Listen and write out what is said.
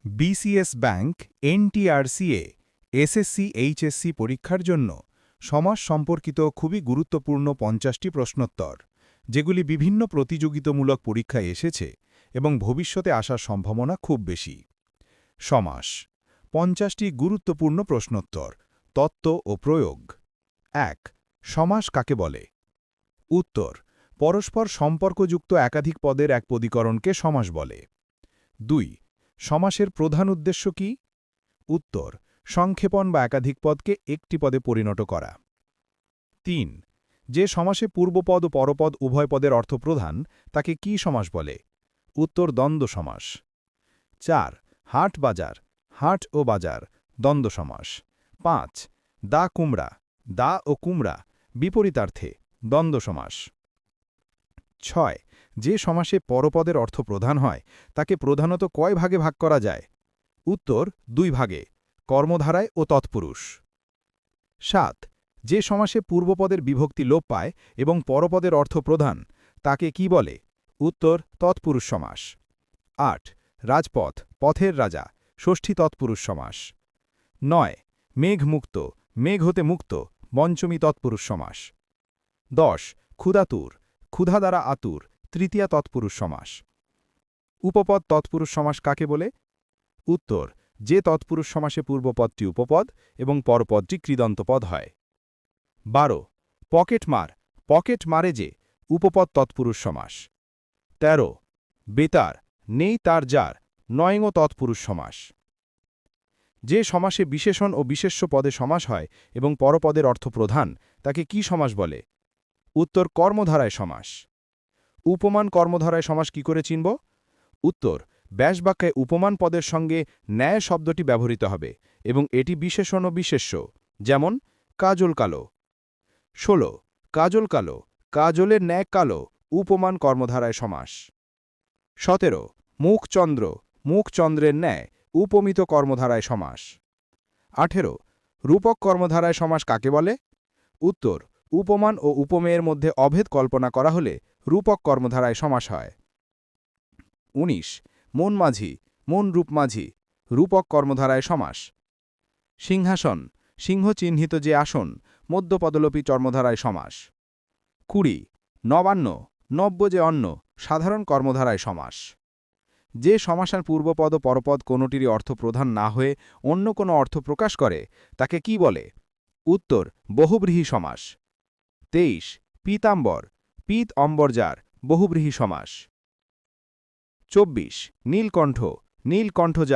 BCS bank, NTRCA, SSC, HSC পরীক্ষার জন্য সমাজ সম্পর্কিত খুবই গুরুত্বপূর্ণ ৫০টি প্রশ্নোত্তর, যেগুলি বিভিন্ন প্রতিযোগিতামূলক পরীক্ষায় এসেছে এবং ভবিষ্যতে আসার সম্ভাবনা খুব বেশি। সমাস ৫০টি গুরুত্বপূর্ণ প্রশ্নোত্তর, তত্ত্ব ও প্রয়োগ। ১. সমাস কাকে বলে? উত্তর: পরস্পর সম্পর্কযুক্ত একাধিক পদের এক পদীকরণকে সমাস বলে। ২. সমাসের প্রধান উদ্দেশ্য কি? উত্তর: সংক্ষেপণ বা একাধিক পদকে একটি পদে পরিণত করা। ৩. যে সমাসে পূর্বপদ ও পরপদ উভয় পদের অর্থ প্রধান, তাকে কি সমাস বলে? উত্তর: দ্বন্দ্ব সমাস। ৪. হাট বাজার, হাট ও বাজার, দ্বন্দ্ব সমাস। ৫. দা কুমড়া, দা ও কুমড়া, বিপরীতার্থে, দ্বন্দ্ব সমাস। ৬. যে সমাসে পরপদের অর্থ প্রধান হয়, তাকে প্রধানত কয় ভাগে ভাগ করা যায়? উত্তর: ২ ভাগে, কর্মধারায় ও তৎপুরুষ। ৭. যে সমাসে পূর্বপদের বিভক্তি লোপ পায় এবং পরপদের অর্থ প্রধান, তাকে কি বলে? উত্তর: তৎপুরুষ সমাস। ৮. রাজপথ, পথের রাজা, ষষ্ঠী তৎপুরুষ সমাস। ৯. মেঘমুক্ত, মেঘ হতে মুক্ত, পঞ্চমী তৎপুরুষ সমাস। ১০. ক্ষুধাতুর, ক্ষুধা দ্বারা আতুর, তৃতীয়া তৎপুরুষ সমাস। উপপদ তৎপুরুষ সমাস কাকে বলে? উত্তর: যে তৎপুরুষ সমাসে পূর্বপদটি উপপদ এবং পরপদটি কৃদন্তপদ হয়। ১২. পকেটমার, পকেট মারে যে, উপপদ তৎপুরুষ সমাস। ১৩. বেতার, নেই তার যার, নয়ং তৎপুরুষ সমাস। যে সমাসে বিশেষণ ও বিশেষ্য পদে সমাস হয় এবং পরপদের অর্থ প্রধান, তাকে কি সমাস বলে? উত্তর: কর্মধারায় সমাস। উপমান কর্মধারায় সমাস কি করে চিনব? উত্তর: ব্যাসবাক্যে উপমান পদের সঙ্গে ন্যায় শব্দটি ব্যবহৃত হবে এবং এটি বিশেষণ ও বিশেষ্য, যেমন কাজল কালো। ১৬. কাজল কালো, কাজলের ন্যায় কালো, উপমান কর্মধারায় সমাস। ১৭. মুখচন্দ্র, মুখচন্দ্রের ন্যায়, উপমিত কর্মধারায় সমাস। ১৮. রূপক কর্মধারায় সমাস কাকে বলে? উত্তর: উপমান ও উপমেয়ের মধ্যে অভেদ কল্পনা করা হলে রূপক কর্মধারায় সমাস হয়। ১৯. মন মাঝি, মন রূপ মাঝি, রূপক কর্মধারায় সমাস। সিংহাসন, সিংহ চিহ্নিত যে আসন, মধ্যপদলোপী কর্মধারায় সমাস। ২০. নবান্ন, নব্য যে অন্ন, সাধারণ কর্মধারায় সমাস। যে সমাসের পূর্বপদ ও পরপদ কোনোটিরই অর্থ প্রধান না হয়ে অন্য কোনো অর্থ প্রকাশ করে, তাকে কি বলে? উত্তর: বহুব্রীহি সমাস। ২৩. পীতাম্বর, পীত অম্বরজার, বহুব্রীহি সমাস। ২৪. নীলকণ্ঠ, নীলকণ্ঠজার,